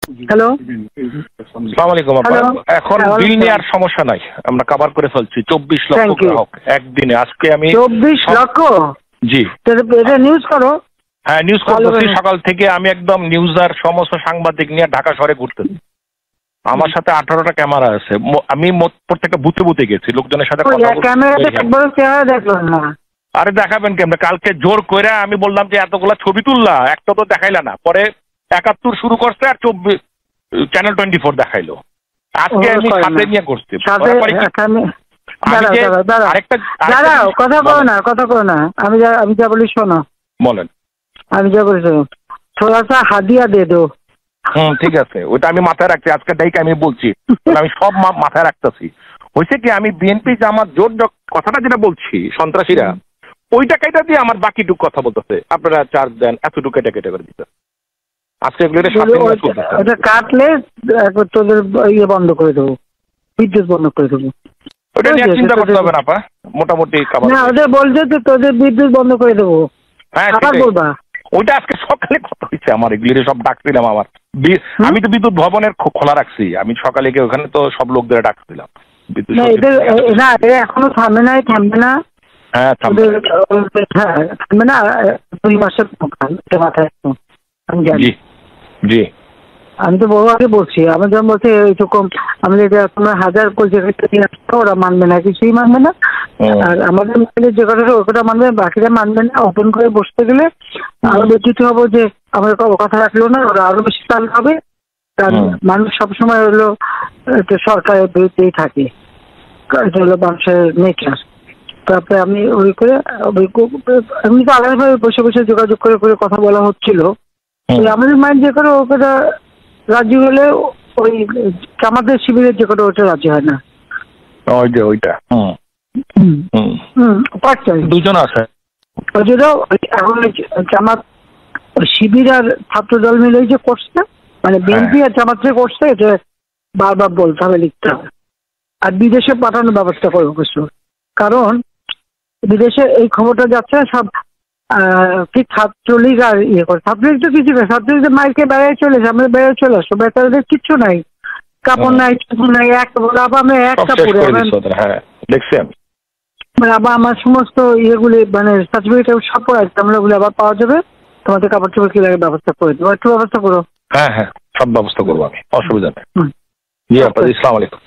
Hello, আসসালামু আলাইকুম আপা। এখন বিল নেওয়ার সমস্যা নাই, আমরা কভার করে ফেলছি 24 লক্ষ গ্রাহক একদিনে। আজকে আমি 24 লক্ষ। জি, এটা নিউজ করো। হ্যাঁ নিউজ করতেছি সকাল থেকে। আমি একদম নিউজ আর সমস্ত সাংবাদিক নিয়ে ঢাকা শহরে ঘুরতেছি। আমার সাথে 18টা ক্যামেরা আছে। আমি প্রত্যেকটা বুথে বুথে গেছি, লোকজনের সাথে কথা বলছি। আরে দেখাবেন কেমন? কালকে জোর করে আমি বললাম যে এতগুলা ছবি তুললা, একটা তো দেখাইলা না। পরে 71 শুরু করছে আর 24 চ্যানেল 24 দেখাইলো। আজকে আমি সাথে নিয়ে করছি। কথা কো না। আমি যা বলি শোনো। বলেন। আমি যা বলছি থোড়া সা হাদিয়া দে দো। ঠিক আছে, ওইটা আমি মাথায় রাখছি। আজকে ডাইকে আমি বলছি, আমি সব মাথায় রাখতেছি। হয়েছে কি, আমি বিএনপি জামাত জোট কথাটা যেটা বলছি, সন্ত্রাসীরা ওইটা কেটে দিয়ে আমার বাকিটুকু কথা বলতেছে, আপনারা চার্জ দেন, এতটুকু কেটে কেটে করে দিতে। আজকে ওটা কাটলে তোদের ইয়ে বন্ধ করে দেবো, বিদ্যুৎ বন্ধ করে দেবো। ওটা নিয়ে চিন্তা করতে হবে না আপা, মোটামুটি না ওদের বলছে যে তোদের বিদ্যুৎ বন্ধ করে দেবো। হ্যাঁ বলবা ওইটা আজকে সকালে কথা হয়েছে আমার, এগুলি সব ডাকছিলাম। আমার আমি তো বিদ্যুৎ ভবনের খোলা রাখছি, আমি সকালে গিয়ে ওখানে তো সব লোকদের ডাকছিলাম। না এখনো থামবে না। হ্যাঁ থামবে না, 2 মাসের মাথায় আমি জানি। জি আমি তো বহু আগে বলছি, আমার যখন বলছে এইরকম আমাদের তোমরা 1000 ওরা মানবে না, কিছুই মানবে না। আর আমাদের যে কথাটা ওটা মানবে, বাকিরা মানবে না। ওপেন করে বসতে গেলে আরো ব্যতীত হবো যে আমাদের কথা রাখলো না, ওরা আরো বেশি তাল হবে। কারণ মানুষ সবসময় হলো সরকারের বিরুদ্ধেই থাকে, এটা হলো মানুষের নেচার। তারপরে আমি ওই করে এমনি তো আলাদাভাবে বসে বসে যোগাযোগ করে করে কথা বলা হচ্ছিল। আমাদের মাইন্ড যে করে ওটা রাজি হলে ওই আমাদের শিবিরের যে করে ওটা রাজি হয় না। ওইটা দুজন আছে এখন জামাত শিবির আর ছাত্র দল মিলে যে করছে, মানে বিএনপি আর জামাত যে করছে, এটা বারবার বলতে হবে, লিখতে হবে। আর বিদেশে পাঠানোর ব্যবস্থা করবো কিছু, কারণ বিদেশে এই খবরটা যাচ্ছে সব কি ছাত্রলীগ আর ইয়ে করে। ছাত্রলীগ তো কিছু না, ছাত্রলীগ মাইকে বেড়ায় চলেছে, আমরা বেড়ায় চলে আসবো। বেচারাদের কিচ্ছু নাই, কাপড় নাই, কিছু নাই, আমরা এক কাপড়ে মানে আবার আমার সমস্ত ইয়েগুলি মানে সার্টিফিকেট সব পড়া আছে, আমরা ওগুলো আবার পাওয়া যাবে। তোমাদের কাপড় চোপড় কি লাগে ব্যবস্থা করে দেবো, একটু ব্যবস্থা করো। হ্যাঁ সব ব্যবস্থা করবো আমি, অসুবিধা নেই। জি আপা, আসসালামু আলাইকুম।